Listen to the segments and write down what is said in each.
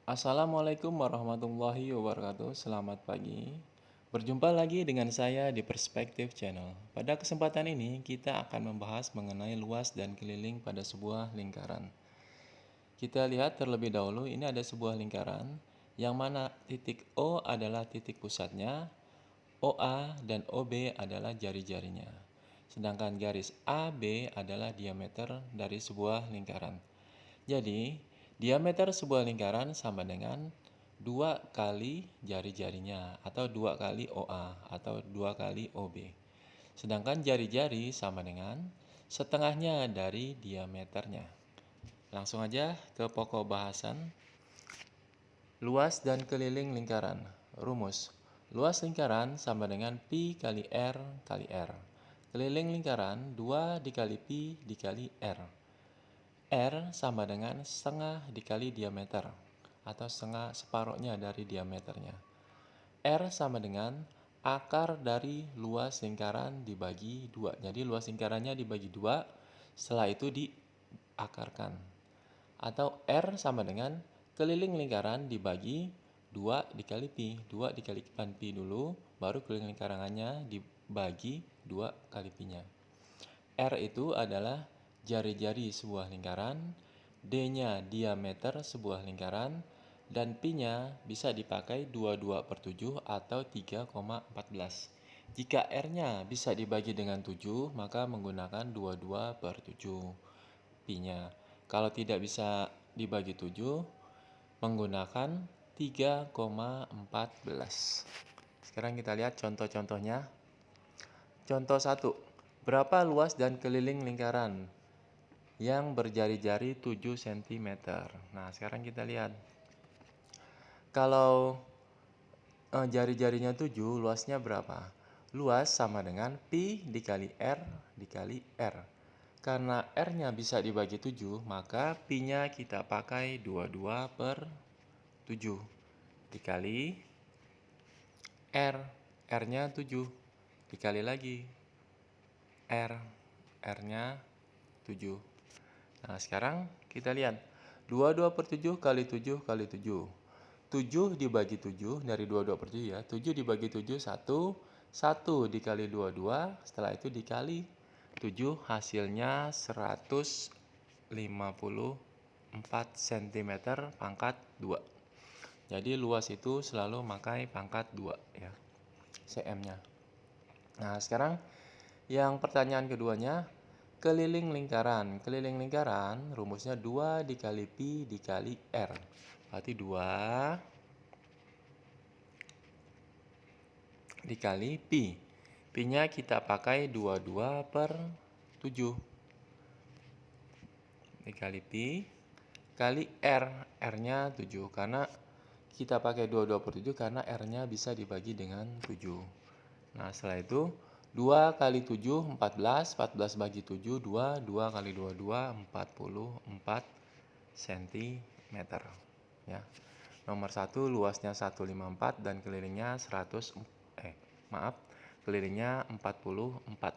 Assalamualaikum warahmatullahi wabarakatuh. Selamat pagi. Berjumpa lagi dengan saya di Perspektif Channel. Pada kesempatan ini, kita akan membahas mengenai luas dan keliling pada sebuah lingkaran. Kita lihat terlebih dahulu, ini ada sebuah lingkaran, yang mana titik O adalah titik pusatnya, OA dan OB adalah jari-jarinya. Sedangkan garis AB adalah diameter dari sebuah lingkaran. Jadi, diameter sebuah lingkaran sama dengan 2 kali jari-jarinya atau 2 kali OA atau 2 kali OB. Sedangkan jari-jari sama dengan setengahnya dari diameternya. Langsung aja ke pokok bahasan. Luas dan keliling lingkaran. Rumus. Luas lingkaran sama dengan pi kali R kali R. Keliling lingkaran 2 dikali pi dikali R. R sama dengan setengah dikali diameter atau setengah separuhnya dari diameternya. R sama dengan akar dari luas lingkaran dibagi 2. Jadi luas lingkarannya dibagi 2, setelah itu diakarkan. Atau R sama dengan keliling lingkaran dibagi 2 dikali pi. 2 dikalikan pi dulu, baru keliling lingkarannya dibagi 2 kali pi-nya. R itu adalah jari-jari sebuah lingkaran, D-nya diameter sebuah lingkaran, dan pi-nya bisa dipakai 22/7 atau 3,14. Jika R-nya bisa dibagi dengan 7, maka menggunakan 22/7 pi-nya. Kalau tidak bisa dibagi 7, menggunakan 3,14. Sekarang kita lihat contoh-contohnya. Contoh 1. Berapa luas dan keliling lingkaran yang berjari-jari 7 cm? Nah, sekarang kita lihat. Kalau jari-jarinya 7, luasnya berapa? Luas sama dengan pi dikali R dikali R. Karena R-nya bisa dibagi 7, maka pi-nya kita pakai 22/7 dikali R. R-nya 7. Dikali lagi R. R-nya 7. Nah, sekarang kita lihat. 22/7 kali 7 kali 7. 7 dibagi 7 dari 22/7 ya. 7 dibagi 7 1. 1 dikali 22, setelah itu dikali 7, hasilnya 154 cm pangkat 2. Jadi luas itu selalu pakai pangkat 2 ya, cm-nya. Nah, sekarang yang pertanyaan keduanya, keliling lingkaran. Keliling lingkaran rumusnya 2 dikali pi dikali R. Berarti 2 dikali pi. Pi-nya kita pakai 22/7. Dikali pi kali R. R-nya 7 karena kita pakai 22/7 karena R-nya bisa dibagi dengan 7. Nah, setelah itu 2 kali 7 14, 14 bagi 7 2, 2 kali 22 44 cm ya. Nomor 1 luasnya 154 dan kelilingnya 44.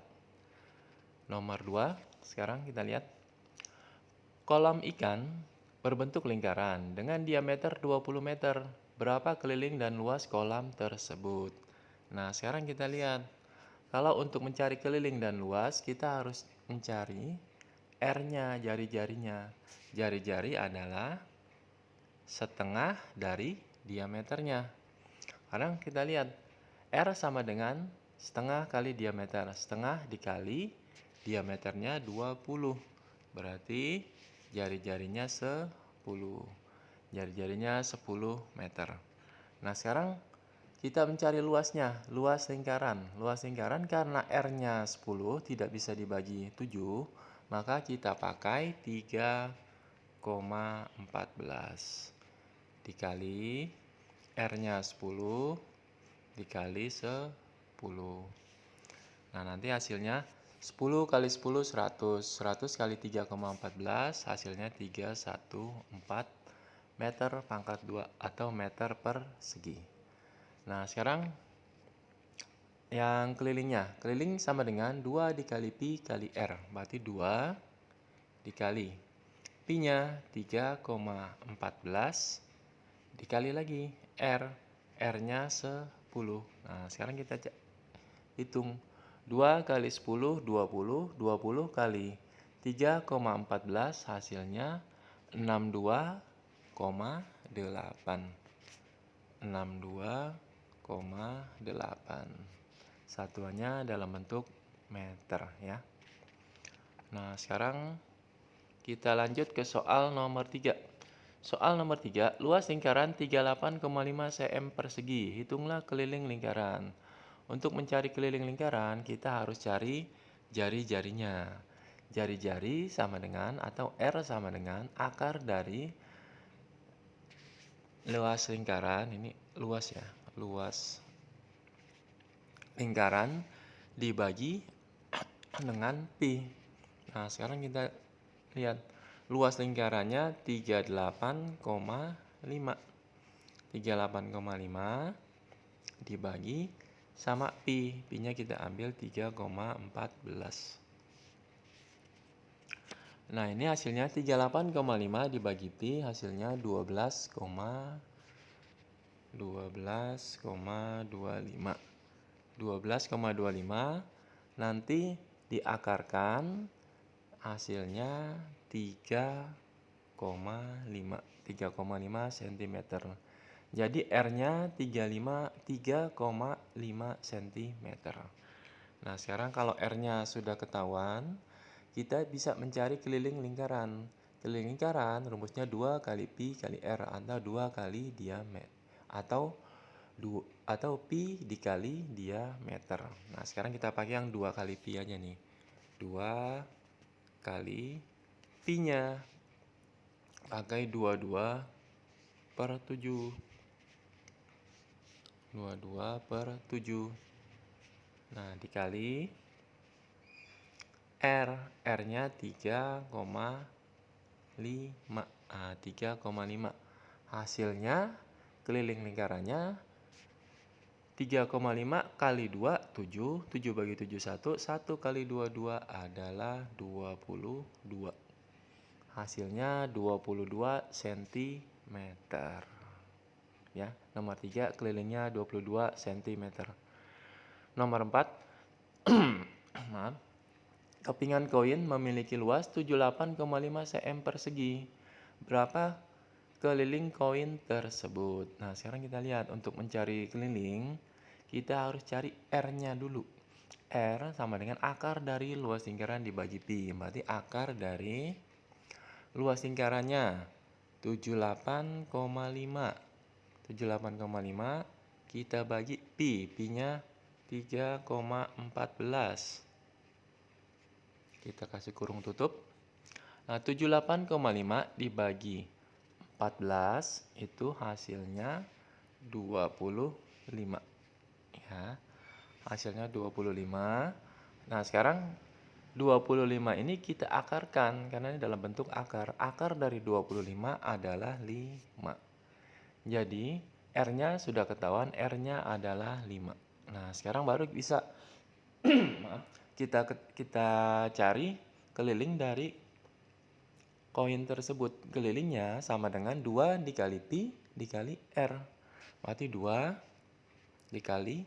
Nomor 2, sekarang kita lihat. Kolam ikan berbentuk lingkaran dengan diameter 20 meter. Berapa keliling dan luas kolam tersebut? Nah, sekarang kita lihat. Kalau untuk mencari keliling dan luas, kita harus mencari R-nya, jari-jarinya. Jari-jari adalah setengah dari diameternya. Sekarang kita lihat. R sama dengan setengah kali diameter. Setengah dikali diameternya 20. Berarti jari-jarinya 10. Jari-jarinya 10 meter. Nah, sekarang kita mencari luasnya, luas lingkaran. Luas lingkaran karena R-nya 10 tidak bisa dibagi 7, maka kita pakai 3,14 dikali R-nya 10 dikali 10. Nah, nanti hasilnya 10 kali 10 100. 100 kali 3,14 hasilnya 314 meter pangkat 2 atau meter persegi. Nah, sekarang yang kelilingnya. Keliling sama dengan 2 dikali pi kali R. Berarti 2 dikali pi-nya 3,14 dikali lagi R. R-nya 10. Nah, sekarang kita hitung. 2 kali 10, 20. 20 kali 3,14 hasilnya 62,8. 62,8. Satuannya dalam bentuk meter ya. Nah, sekarang kita lanjut ke soal nomor 3. Soal nomor 3, luas lingkaran 38,5 cm persegi. Hitunglah keliling lingkaran. Untuk mencari keliling lingkaran, kita harus cari jari-jarinya. Jari-jari sama dengan atau R sama dengan akar dari luas lingkaran. Ini luas ya, luas lingkaran dibagi dengan pi. Nah, sekarang kita lihat luas lingkarannya 38,5. 38,5 dibagi sama pi. Pi-nya kita ambil 3,14. Nah, ini hasilnya 38,5 dibagi pi hasilnya 12,25. 12,25 nanti diakarkan hasilnya 3,5 cm. Jadi R-nya 3,5 cm. Nah, sekarang kalau R-nya sudah ketahuan, kita bisa mencari keliling lingkaran. Keliling lingkaran rumusnya 2 kali pi kali R atau 2 kali diameter atau pi dikali diameter. Nah, sekarang kita pakai yang 2 kali pi aja nih. 2 kali pi-nya pakai 22/7. 22/7. Nah, dikali R. R-nya 3,5. 3,5. Hasilnya keliling lingkarannya 3,5 kali 2, 7. 7 bagi 7, 1. 1 kali 2, 2 adalah 22. Hasilnya 22 cm. Ya, nomor 3 kelilingnya 22 cm. Nomor 4. Maaf. Kepingan koin memiliki luas 78,5 cm persegi. Berapa keliling koin tersebut? Nah, sekarang kita lihat untuk mencari keliling, kita harus cari R-nya dulu. R sama dengan akar dari luas lingkaran dibagi pi. Berarti akar dari luas lingkarannya 78,5. 78,5 kita bagi pi. Pi-nya 3,14. Kita kasih kurung tutup. Nah, 78,5 dibagi 14 itu hasilnya 25. Ya, hasilnya 25. Nah, sekarang 25 ini kita akarkan karena ini dalam bentuk akar. Akar dari 25 adalah 5. Jadi, R-nya sudah ketahuan, R-nya adalah 5. Nah, sekarang baru bisa kita cari keliling dari koin tersebut. Kelilingnya sama dengan 2 dikali pi dikali R. Berarti 2 dikali.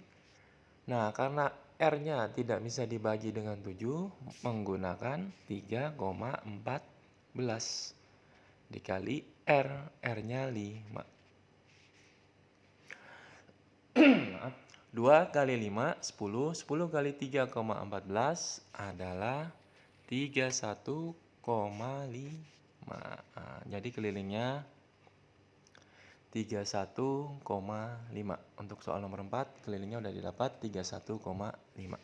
Nah, karena R-nya tidak bisa dibagi dengan 7, menggunakan 3,14 dikali R. R-nya 5. 2 kali 5, 10. 10 kali 3,14 adalah 31,5. Jadi kelilingnya 31,5. Untuk soal nomor 4, kelilingnya udah didapat 31,5.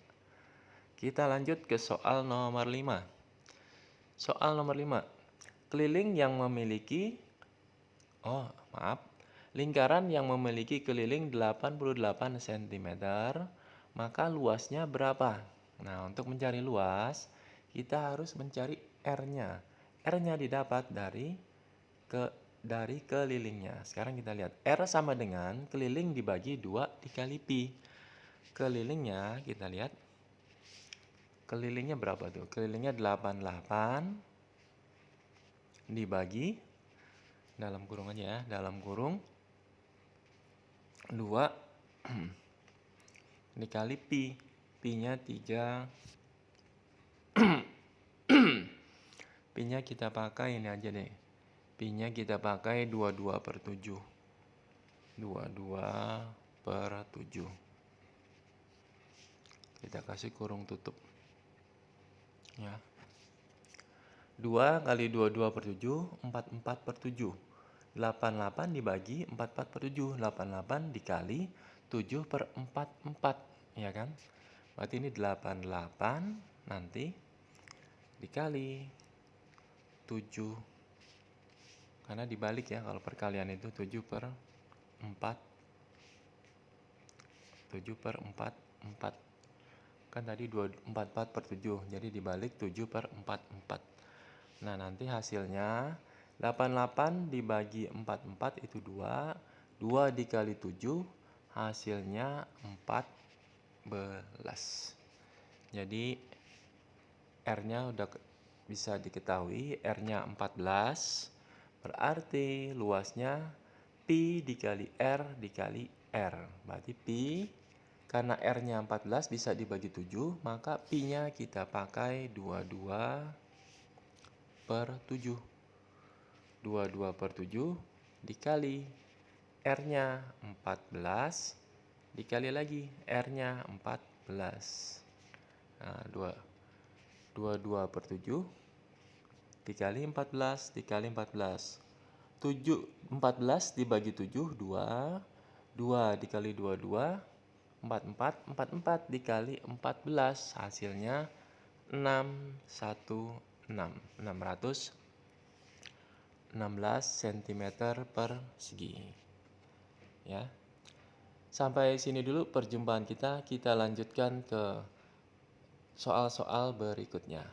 Kita lanjut ke soal nomor 5. Soal nomor 5. Keliling yang memiliki lingkaran yang memiliki keliling 88 cm, maka luasnya berapa? Nah, untuk mencari luas, kita harus mencari R-nya. R-nya didapat dari kelilingnya. Sekarang kita lihat. R sama dengan keliling dibagi 2 dikali pi. Kelilingnya kita lihat. Kelilingnya berapa tuh? Kelilingnya 88 dibagi dalam kurung aja ya, dalam kurung 2 dikali pi. Pi-nya 3. Pi-nya kita pakai ini aja deh. Pi-nya kita pakai 22/7. 22/7. Kita kasih kurung tutup. Ya. 2 kali 22/7, 44/7. 88 dibagi 44/7. 88 dikali 7/44. Ya kan? Berarti ini 88 nanti dikali 7. Karena dibalik ya, kalau perkalian itu 7/4. 7/44. Kan tadi 44/7. Jadi dibalik 7/44. Nah, nanti hasilnya 88 dibagi 44 itu 2. 2 dikali 7 hasilnya 14. Jadi R-nya udah bisa diketahui, R-nya 14. Berarti luasnya pi dikali R dikali R. Berarti pi, karena R-nya 14 bisa dibagi 7, maka pi-nya kita pakai 22/7. 22/7 dikali R-nya 14, dikali lagi R-nya 14. Nah, 22/7 dikali 14 dikali 14. 14 dibagi 7, 2. 2 dikali 2, 44. 44 dikali 14, hasilnya 616 cm persegi. Ya. Sampai sini dulu perjumpaan kita. Kita lanjutkan ke soal-soal berikutnya.